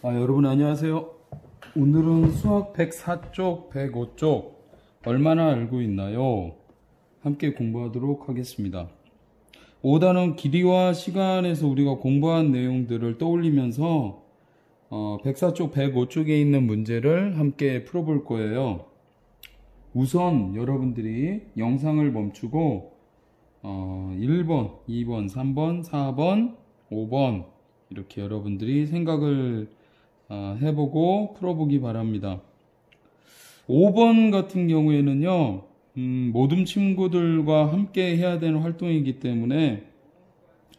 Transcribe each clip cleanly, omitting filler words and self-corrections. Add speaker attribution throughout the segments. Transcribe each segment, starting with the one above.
Speaker 1: 여러분 안녕하세요. 오늘은 수학 104쪽, 105쪽 얼마나 알고 있나요? 함께 공부하도록 하겠습니다. 5단원 길이와 시간에서 우리가 공부한 내용들을 떠올리면서 104쪽, 105쪽에 있는 문제를 함께 풀어볼 거예요. 우선 여러분들이 영상을 멈추고 1번, 2번, 3번, 4번, 5번 이렇게 여러분들이 생각을 해보고 풀어보기 바랍니다. 5번 같은 경우에는요, 모든 친구들과 함께 해야 되는 활동이기 때문에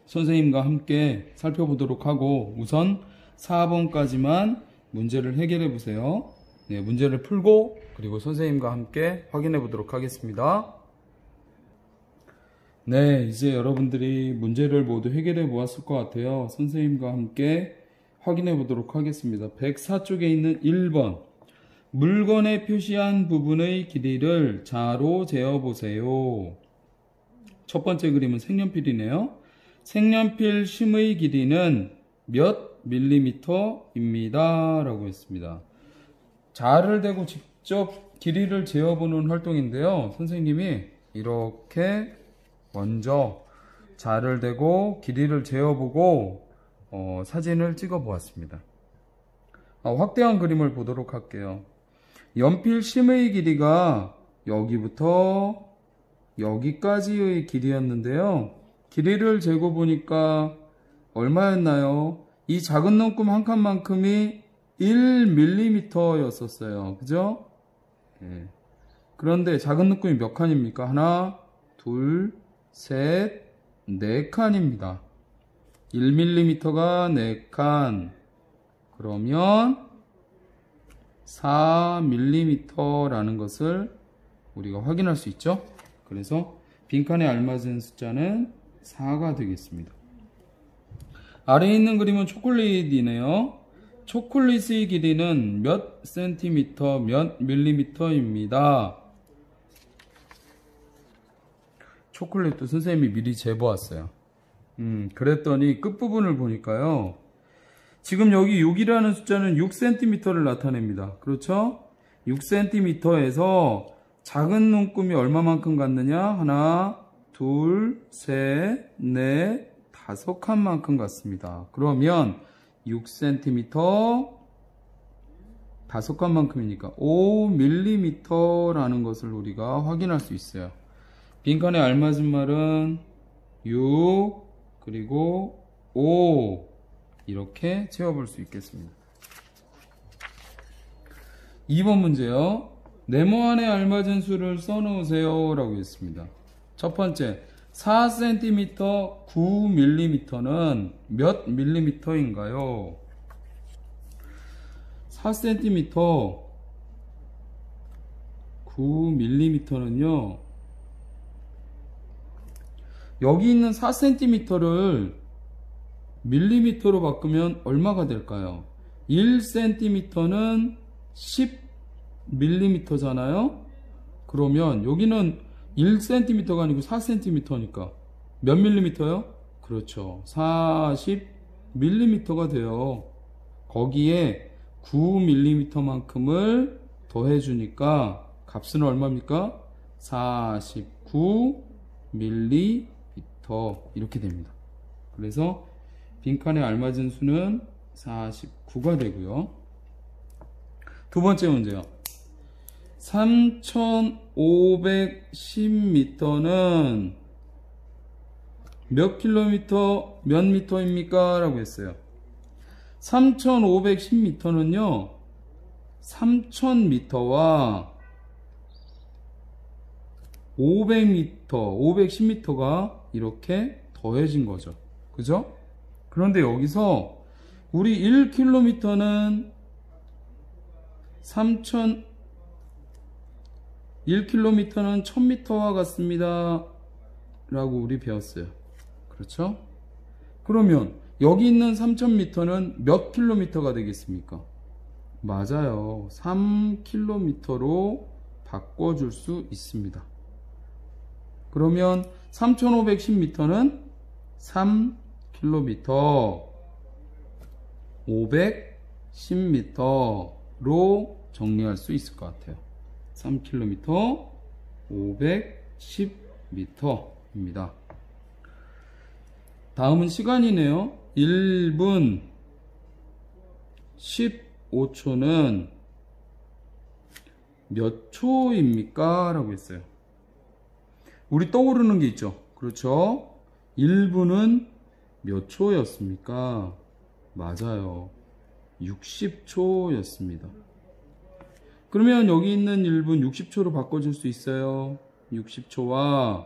Speaker 1: 선생님과 함께 살펴보도록 하고, 우선 4번까지만 문제를 해결해 보세요. 네, 문제를 풀고 그리고 선생님과 함께 확인해 보도록 하겠습니다. 네, 이제 여러분들이 문제를 모두 해결해 보았을 것 같아요. 선생님과 함께 확인해 보도록 하겠습니다. 104쪽에 있는 1번, 물건에 표시한 부분의 길이를 자로 재어 보세요. 첫 번째 그림은 색연필이네요. 색연필 심의 길이는 몇 밀리미터입니다 라고 했습니다. 자를 대고 직접 길이를 재어보는 활동인데요, 선생님이 이렇게 먼저 자를 대고 길이를 재어보고 사진을 찍어 보았습니다. 확대한 그림을 보도록 할게요. 연필 심의 길이가 여기부터 여기까지의 길이였는데요, 길이를 재고 보니까 얼마였나요? 이 작은 눈금 한 칸만큼이 1mm 였었어요. 그죠? 네. 그런데 작은 눈금이 몇 칸입니까? 하나, 둘, 셋, 네 칸입니다. 1mm가 4칸. 그러면 4mm라는 것을 우리가 확인할 수 있죠? 그래서 빈칸에 알맞은 숫자는 4가 되겠습니다. 아래에 있는 그림은 초콜릿이네요. 초콜릿의 길이는 몇 센티미터, 몇 밀리미터입니다. 초콜릿도 선생님이 미리 재보았어요. 그랬더니 끝부분을 보니까요, 지금 여기 6이라는 숫자는 6cm를 나타냅니다. 그렇죠? 6cm에서 작은 눈금이 얼마만큼 갔느냐? 하나, 둘, 셋, 넷, 5칸만큼 갔습니다. 그러면 6cm 5칸만큼이니까 5mm라는 것을 우리가 확인할 수 있어요. 빈칸에 알맞은 말은 6 그리고 5 이렇게 채워볼 수 있겠습니다. 2번 문제요. 네모안에 알맞은 수를 써놓으세요 라고 했습니다. 첫 번째, 4cm 9mm는 몇 밀리미터인가요? 4cm 9mm는요, 여기 있는 4cm를 밀리미터로 바꾸면 얼마가 될까요? 1cm는 10mm잖아요? 그러면 여기는 1cm가 아니고 4cm니까 몇 밀리미터요? 그렇죠. 40mm가 돼요. 거기에 9mm만큼을 더해주니까 값은 얼마입니까? 49mm 이렇게 됩니다. 그래서 빈칸에 알맞은 수는 49가 되고요. 두 번째 문제요. 3510m는 몇 킬로미터, 몇 미터입니까? 라고 했어요. 3510m는요, 3000m와 500m, 510m가 이렇게 더해진 거죠. 그죠? 그런데 여기서 우리 1km는 1km는 1000m와 같습니다 라고 우리 배웠어요. 그렇죠? 그러면 여기 있는 3000m는 몇 킬로미터가 되겠습니까? 맞아요. 3km로 바꿔줄 수 있습니다. 그러면 3510m는 3km, 510 10m로 정리할 수 있을 것 같아요. 3km 510m입니다. 다음은 시간이네요. 1분 15초는 몇 초입니까? 라고 했어요. 우리 떠오르는 게 있죠. 그렇죠? 1분은 몇 초였습니까? 맞아요. 60초였습니다. 그러면 여기 있는 1분 60초로 바꿔줄 수 있어요. 60초와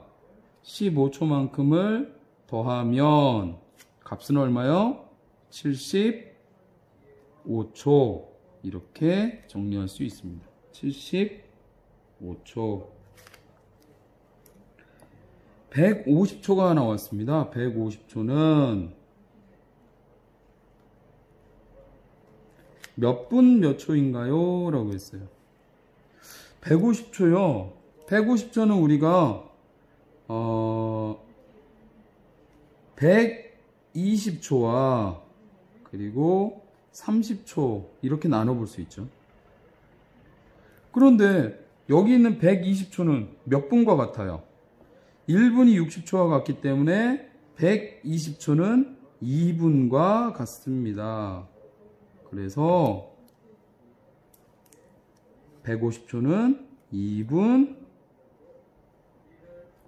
Speaker 1: 15초만큼을 더하면 값은 얼마요? 75초. 이렇게 정리할 수 있습니다. 75초. 150초가 나왔습니다. 150초는 몇 분 몇 초인가요? 라고 했어요. 150초요. 150초는 우리가 120초와 그리고 30초 이렇게 나눠볼 수 있죠. 그런데 여기 있는 120초는 몇 분과 같아요? 1분이 60초와 같기 때문에 120초는 2분과 같습니다. 그래서 150초는 2분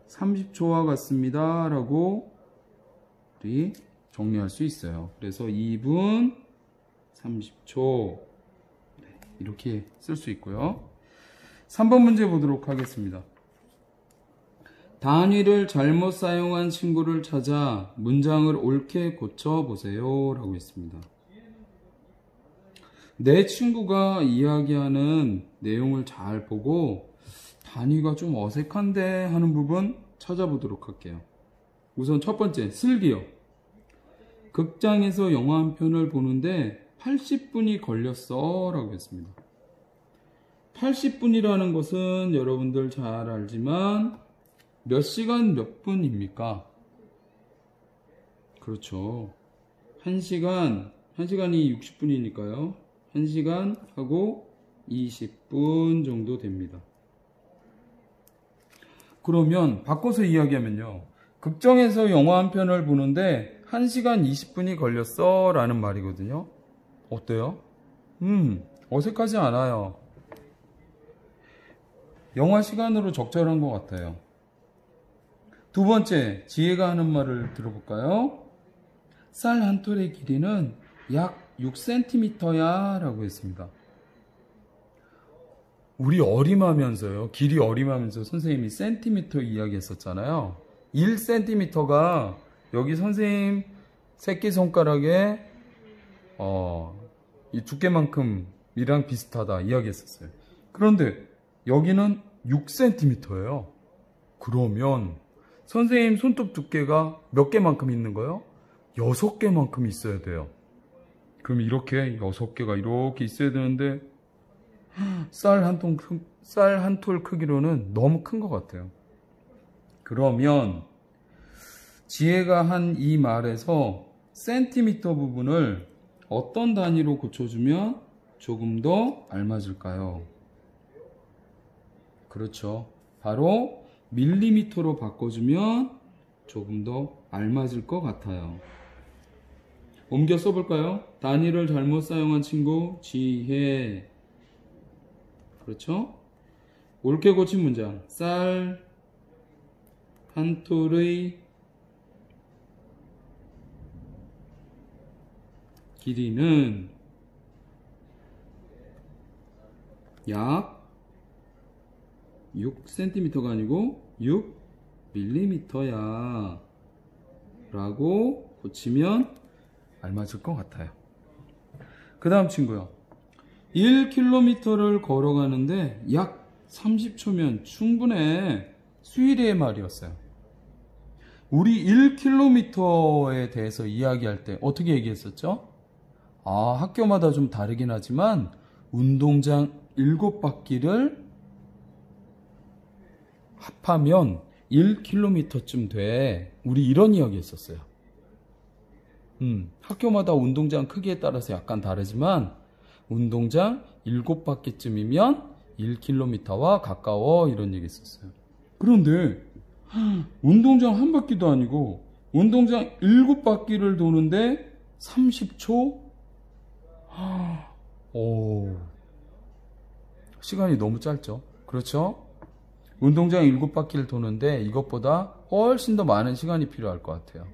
Speaker 1: 30초와 같습니다. 라고 우리 정리할 수 있어요. 그래서 2분 30초 이렇게 쓸 수 있고요. 3번 문제 보도록 하겠습니다. 단위를 잘못 사용한 친구를 찾아 문장을 옳게 고쳐보세요. 라고 했습니다. 내 친구가 이야기하는 내용을 잘 보고 단위가 좀 어색한데 하는 부분 찾아보도록 할게요. 우선 첫 번째, 슬기요. 극장에서 영화 한 편을 보는데 80분이 걸렸어. 라고 했습니다. 80분이라는 것은 여러분들 잘 알지만 몇 시간 몇 분입니까? 그렇죠. 1시간이 60분이니까요. 1시간 하고 20분 정도 됩니다. 그러면 바꿔서 이야기하면요. 극장에서 영화 한 편을 보는데 1시간 20분이 걸렸어 라는 말이거든요. 어때요? 어색하지 않아요. 영화 시간으로 적절한 것 같아요. 두 번째, 지혜가 하는 말을 들어볼까요? 쌀 한 톨의 길이는 약 6cm야 라고 했습니다. 우리 어림하면서요. 길이 어림하면서 선생님이 센티미터 이야기했었잖아요. 1cm가 여기 선생님 새끼손가락에 이 두께만큼이랑 비슷하다 이야기했었어요. 그런데 여기는 6cm예요. 그러면 선생님 손톱 두께가 몇 개만큼 있는 거예요? 6개만큼 있어야 돼요. 그럼 이렇게 6개가 이렇게 있어야 되는데 쌀 한 톨 크기로는 너무 큰 것 같아요. 그러면 지혜가 한 이 말에서 센티미터 부분을 어떤 단위로 고쳐주면 조금 더 알맞을까요? 그렇죠. 바로 밀리미터로 바꿔주면 조금 더 알맞을 것 같아요. 옮겨 써볼까요? 단위를 잘못 사용한 친구 지혜. 그렇죠? 옳게 고친 문장. 쌀 한 톨의 길이는 약 6cm가 아니고 6mm야 라고 고치면 알맞을 것 같아요. 그 다음 친구요. 1km를 걸어가는데 약 30초면 충분해. 수일이의 말이었어요. 우리 1km에 대해서 이야기할 때 어떻게 얘기했었죠? 학교마다 좀 다르긴 하지만 운동장 7바퀴를 합하면 1km쯤 돼. 우리 이런 이야기 했었어요. 학교마다 운동장 크기에 따라서 약간 다르지만 운동장 7바퀴쯤이면 1km와 가까워, 이런 얘기 했었어요. 그런데 운동장 한 바퀴도 아니고 운동장 7바퀴를 도는데 30초? 오, 시간이 너무 짧죠. 그렇죠? 운동장 7바퀴를 도는데 이것보다 훨씬 더 많은 시간이 필요할 것 같아요.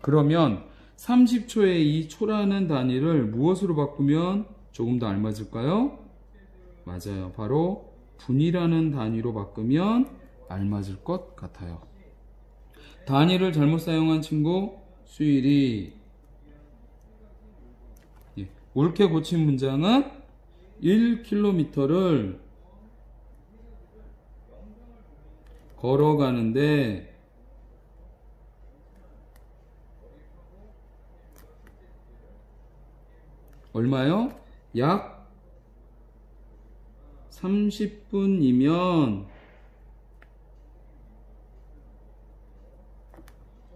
Speaker 1: 그러면 30초의 이 초라는 단위를 무엇으로 바꾸면 조금 더 알맞을까요? 맞아요. 바로 분이라는 단위로 바꾸면 알맞을 것 같아요. 단위를 잘못 사용한 친구 수일이, 옳게 고친 문장은 1km를 걸어가는데 얼마요? 약 30분이면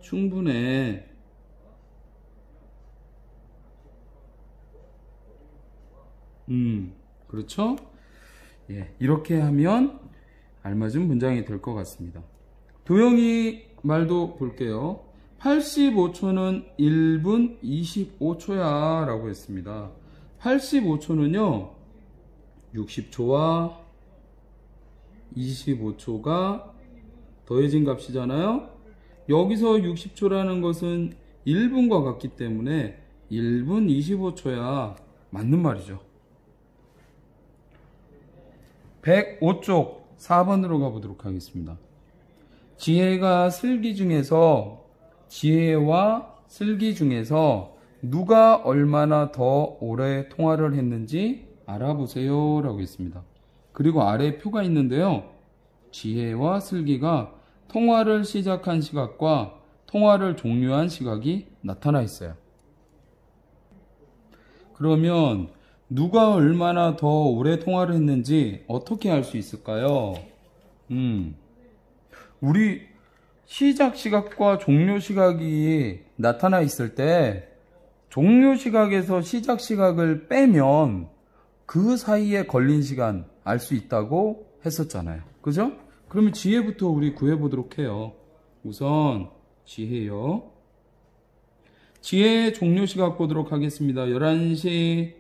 Speaker 1: 충분해. 그렇죠? 예, 이렇게 하면 알맞은 문장이 될 것 같습니다. 도영이 말도 볼게요. 85초는 1분 25초야 라고 했습니다. 85초는요 60초와 25초가 더해진 값이잖아요. 여기서 60초라는 것은 1분과 같기 때문에 1분 25초야 맞는 말이죠. 105쪽 4번으로 가보도록 하겠습니다. 지혜와 슬기 중에서 누가 얼마나 더 오래 통화를 했는지 알아보세요 라고 했습니다. 그리고 아래에 표가 있는데요, 지혜와 슬기가 통화를 시작한 시각과 통화를 종료한 시각이 나타나 있어요. 그러면 누가 얼마나 더 오래 통화를 했는지 어떻게 알 수 있을까요? 우리 시작 시각과 종료 시각이 나타나 있을 때 종료 시각에서 시작 시각을 빼면 그 사이에 걸린 시간 알 수 있다고 했었잖아요. 그죠? 그러면 지혜부터 우리 구해보도록 해요. 우선 지혜요. 지혜의 종료 시각 보도록 하겠습니다. 11시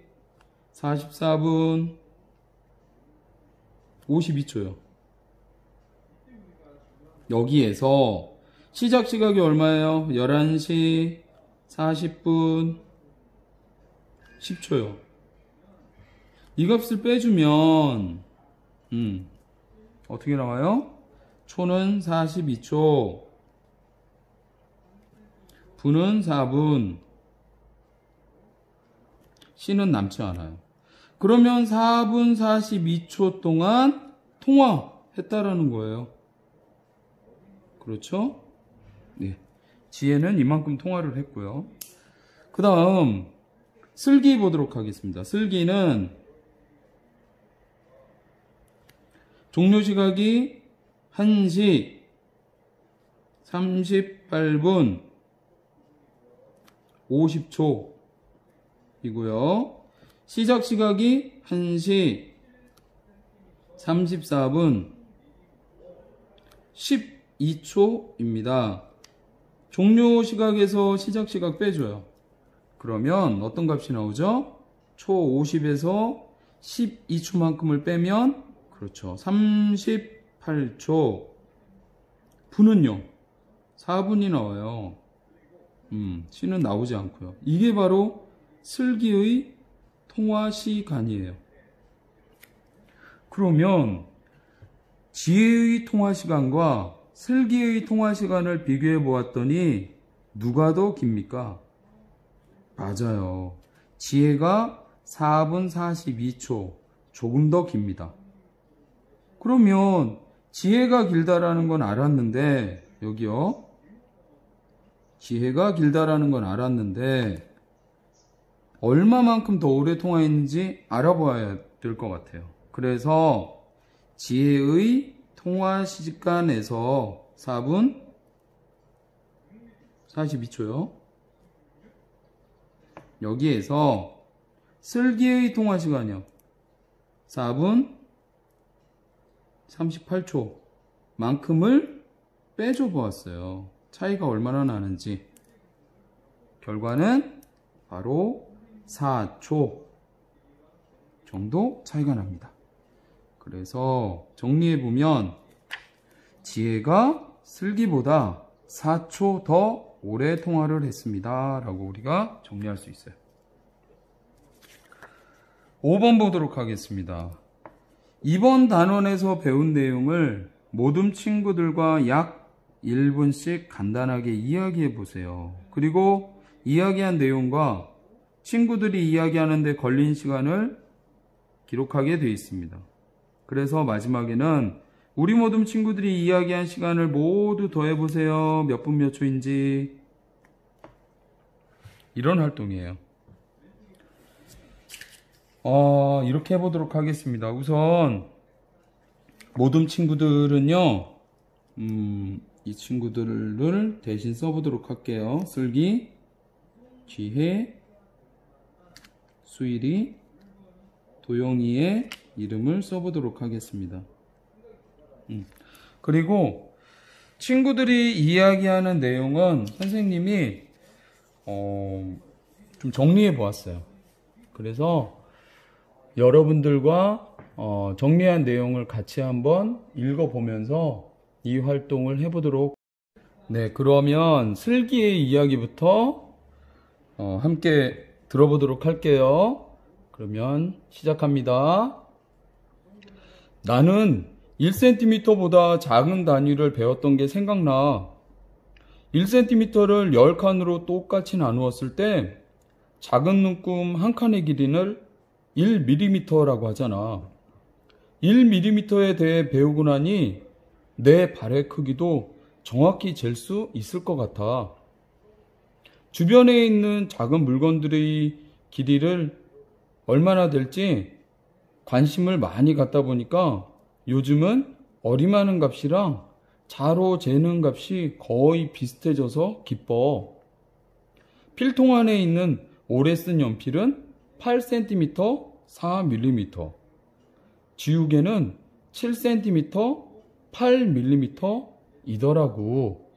Speaker 1: 44분 52초요. 여기에서 시작 시각이 얼마예요? 11시 40분 10초요. 이 값을 빼주면 어떻게 나와요? 초는 42초, 분은 4분, C는 남지 않아요. 그러면 4분 42초 동안 통화했다라는 거예요. 그렇죠? 네. 지혜는 이만큼 통화를 했고요. 그 다음 슬기 보도록 하겠습니다. 슬기는 종료 시각이 1시 38분 50초 이고요. 시작 시각이 1시 34분 12초입니다. 종료 시각에서 시작 시각 빼줘요. 그러면 어떤 값이 나오죠? 초 50에서 12초만큼을 빼면 그렇죠. 38초. 분은요? 4분이 나와요. C는 나오지 않고요. 이게 바로 슬기의 통화 시간이에요. 그러면 지혜의 통화 시간과 슬기의 통화 시간을 비교해 보았더니 누가 더 깁니까? 맞아요. 지혜가 4분 42초, 조금 더 깁니다. 그러면 지혜가 길다라는 건 알았는데, 여기요. 지혜가 길다라는 건 알았는데 얼마만큼 더 오래 통화했는지 알아봐야 될 것 같아요. 그래서 지혜의 통화 시간에서 4분 42초요. 여기에서 슬기의 통화 시간이요. 4분 38초 만큼을 빼줘 보았어요. 차이가 얼마나 나는지. 결과는 바로 4초 정도 차이가 납니다. 그래서 정리해보면 지혜가 슬기보다 4초 더 오래 통화를 했습니다. 라고 우리가 정리할 수 있어요. 5번 보도록 하겠습니다. 이번 단원에서 배운 내용을 모든 친구들과 약 1분씩 간단하게 이야기해 보세요. 그리고 이야기한 내용과 친구들이 이야기하는데 걸린 시간을 기록하게 되어 있습니다. 그래서 마지막에는 우리 모든 친구들이 이야기한 시간을 모두 더해보세요. 몇 분 몇 초인지. 이런 활동이에요. 이렇게 해보도록 하겠습니다. 우선 모든 친구들은요, 이 친구들을 대신 써보도록 할게요. 슬기, 지혜, 수일이, 도영이의 이름을 써보도록 하겠습니다. 그리고 친구들이 이야기하는 내용은 선생님이 좀 정리해 보았어요. 그래서 여러분들과 정리한 내용을 같이 한번 읽어보면서 이 활동을 해보도록. 네, 그러면 슬기의 이야기부터 함께 들어보도록 할게요. 그러면 시작합니다. 나는 1cm보다 작은 단위를 배웠던 게 생각나. 1cm를 10칸으로 똑같이 나누었을 때 작은 눈금 한 칸의 길이를 1mm라고 하잖아. 1mm에 대해 배우고 나니 내 발의 크기도 정확히 잴 수 있을 것 같아. 주변에 있는 작은 물건들의 길이를 얼마나 될지 관심을 많이 갖다 보니까 요즘은 어림하는 값이랑 자로 재는 값이 거의 비슷해져서 기뻐. 필통 안에 있는 오래 쓴 연필은 8cm 4mm, 지우개는 7cm 8mm 이더라고.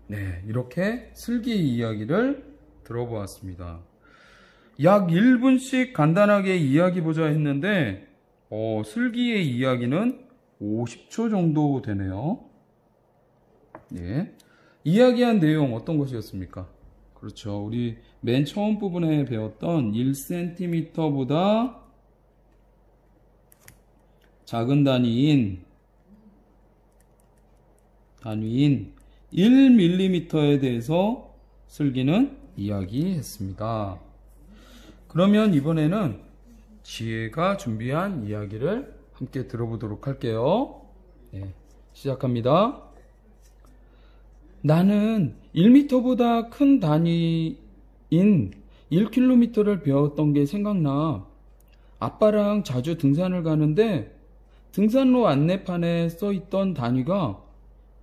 Speaker 1: 네, 이렇게 슬기의 이야기를 들어보았습니다. 약 1분씩 간단하게 이야기보자 했는데 슬기의 이야기는 50초 정도 되네요. 예. 이야기한 내용 어떤 것이었습니까? 그렇죠. 우리 맨 처음 부분에 배웠던 1cm보다 작은 단위인 1mm에 대해서 슬기는 이야기했습니다. 그러면 이번에는 지혜가 준비한 이야기를 함께 들어보도록 할게요. 네, 시작합니다. 나는 1m보다 큰 단위인 1km를 배웠던 게 생각나. 아빠랑 자주 등산을 가는데 등산로 안내판에 써있던 단위가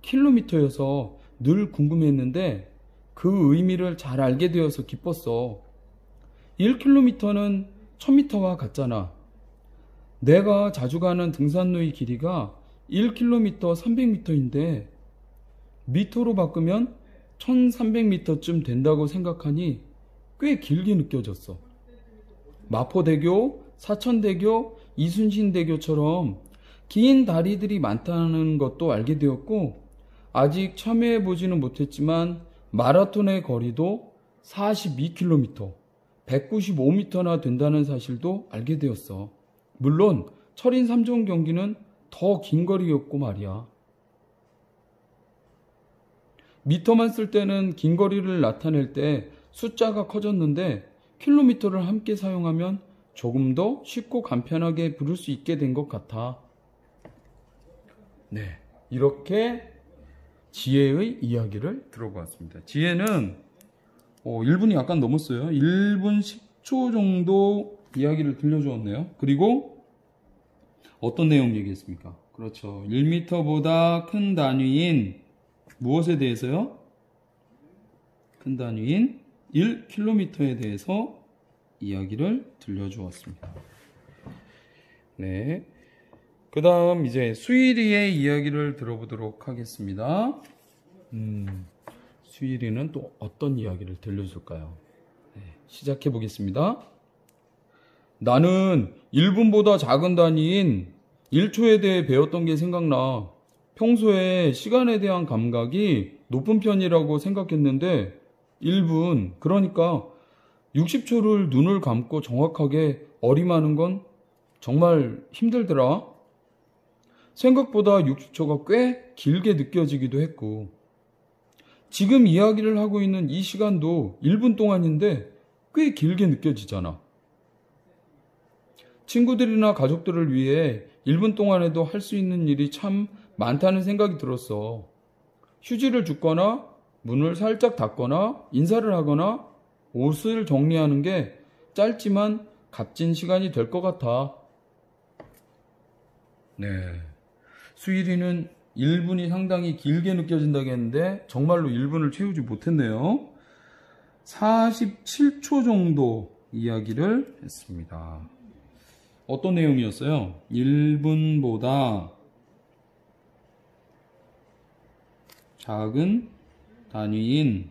Speaker 1: 킬로미터여서 늘 궁금했는데 그 의미를 잘 알게 되어서 기뻤어. 1km는 1000m와 같잖아. 내가 자주 가는 등산로의 길이가 1km 300m인데 미터로 바꾸면 1300m쯤 된다고 생각하니 꽤 길게 느껴졌어. 마포대교, 사천대교, 이순신대교처럼 긴 다리들이 많다는 것도 알게 되었고 아직 참여해보지는 못했지만 마라톤의 거리도 42km, 195m나 된다는 사실도 알게 되었어. 물론 철인 3종 경기는 더 긴 거리였고 말이야. 미터만 쓸 때는 긴 거리를 나타낼 때 숫자가 커졌는데 킬로미터를 함께 사용하면 조금 더 쉽고 간편하게 부를 수 있게 된 것 같아. 네, 이렇게 지혜의 이야기를 들어보았습니다. 지혜는 1분이 약간 넘었어요. 1분 10초 정도 이야기를 들려주었네요. 그리고 어떤 내용 얘기했습니까? 그렇죠. 1m보다 큰 단위인 무엇에 대해서요? 큰 단위인 1km에 대해서 이야기를 들려주었습니다. 네. 그 다음 이제 수일이의 이야기를 들어보도록 하겠습니다. 수일이는 또 어떤 이야기를 들려줄까요? 네, 시작해 보겠습니다. 나는 1분보다 작은 단위인 1초에 대해 배웠던 게 생각나. 평소에 시간에 대한 감각이 높은 편이라고 생각했는데 1분, 그러니까 60초를 눈을 감고 정확하게 어림하는 건 정말 힘들더라. 생각보다 60초가 꽤 길게 느껴지기도 했고, 지금 이야기를 하고 있는 이 시간도 1분 동안인데 꽤 길게 느껴지잖아. 친구들이나 가족들을 위해 1분 동안에도 할 수 있는 일이 참 많다는 생각이 들었어. 휴지를 줍거나 문을 살짝 닫거나 인사를 하거나 옷을 정리하는 게 짧지만 값진 시간이 될 것 같아. 네. 수일이는 1분이 상당히 길게 느껴진다고 했는데 정말로 1분을 채우지 못했네요. 47초 정도 이야기를 했습니다. 어떤 내용이었어요? 1분보다 작은 단위인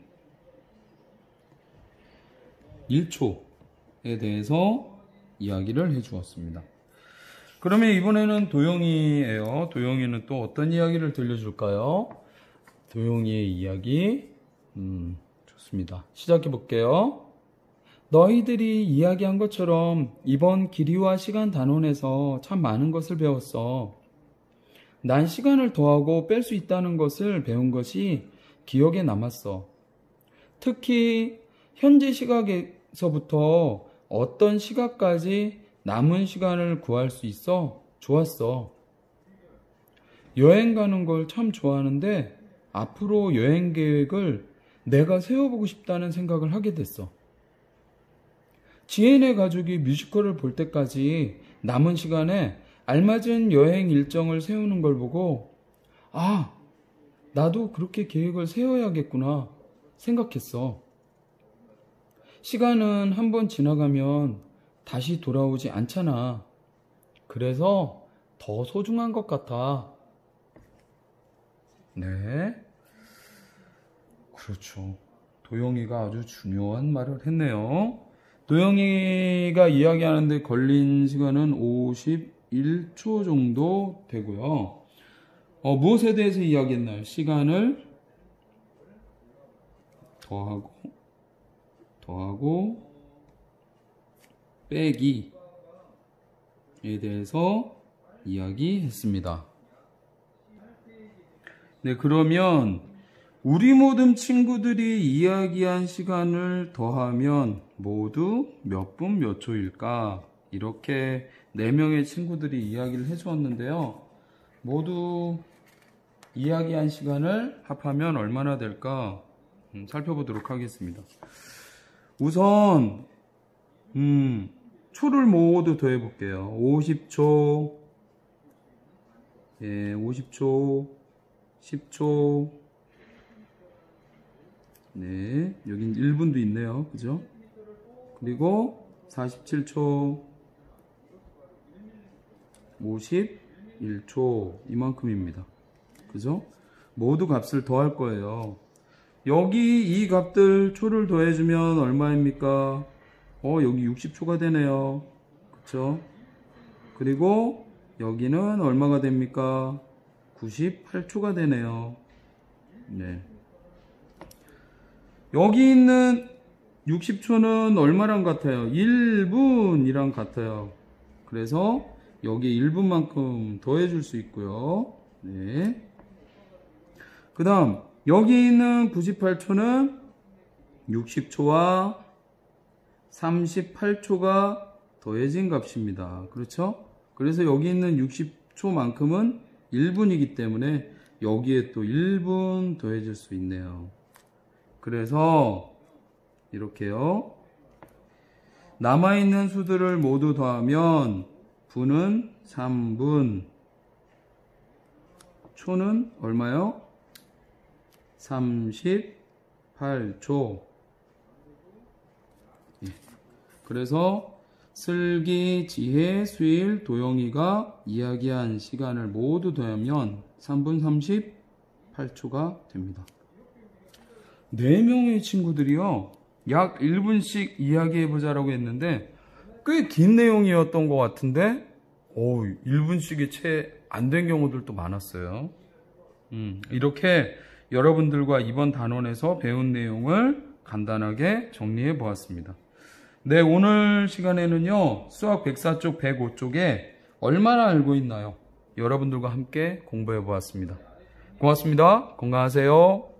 Speaker 1: 1초에 대해서 이야기를 해주었습니다. 그러면 이번에는 도영이에요. 도영이는 또 어떤 이야기를 들려줄까요? 도영이의 이야기. 좋습니다. 시작해 볼게요. 너희들이 이야기한 것처럼 이번 길이와 시간 단원에서 참 많은 것을 배웠어. 난 시간을 더하고 뺄 수 있다는 것을 배운 것이 기억에 남았어. 특히 현재 시각에서부터 어떤 시각까지 남은 시간을 구할 수 있어 좋았어. 여행 가는 걸 참 좋아하는데 앞으로 여행 계획을 내가 세워보고 싶다는 생각을 하게 됐어. 지혜네 가족이 뮤지컬을 볼 때까지 남은 시간에 알맞은 여행 일정을 세우는 걸 보고 아, 나도 그렇게 계획을 세워야겠구나 생각했어. 시간은 한번 지나가면 다시 돌아오지 않잖아. 그래서 더 소중한 것 같아. 네. 그렇죠. 도영이가 아주 중요한 말을 했네요. 도영이가 이야기하는데 걸린 시간은 51초 정도 되고요. 무엇에 대해서 이야기했나요? 시간을 더하고 빼기에 대해서 이야기했습니다. 네, 그러면 우리 모든 친구들이 이야기한 시간을 더하면 모두 몇 분 몇 초일까? 이렇게 4명의 친구들이 이야기를 해주었는데요. 모두 이야기한 시간을 합하면 얼마나 될까? 살펴보도록 하겠습니다. 우선 초를 모두 더해 볼게요. 50초, 50초, 10초, 네, 여긴 1분도 있네요. 그죠? 그리고 47초, 51초, 이만큼입니다. 그죠? 모두 값을 더할 거예요. 여기 이 값들 초를 더해주면 얼마입니까? 여기 60초가 되네요. 그쵸? 그리고 여기는 얼마가 됩니까? 98초가 되네요. 네. 여기 있는 60초는 얼마랑 같아요? 1분이랑 같아요. 그래서 여기 1분만큼 더해줄 수 있고요. 네. 그 다음 여기 있는 98초는 60초와 38초가 더해진 값입니다. 그렇죠? 그래서 여기 있는 60초만큼은 1분이기 때문에 여기에 또 1분 더해질 수 있네요. 그래서 이렇게요. 남아있는 수들을 모두 더하면 분은 3분, 초는 얼마요? 38초. 그래서 슬기, 지혜, 수일, 도영이가 이야기한 시간을 모두 더하면 3분 38초가 됩니다. 4명의 친구들이요, 약 1분씩 이야기해보자라고 했는데 꽤 긴 내용이었던 것 같은데 1분씩이 채 안 된 경우들도 많았어요. 이렇게 여러분들과 이번 단원에서 배운 내용을 간단하게 정리해 보았습니다. 네, 오늘 시간에는요, 수학 104쪽 105쪽에 얼마나 알고 있나요? 여러분들과 함께 공부해 보았습니다. 고맙습니다. 건강하세요.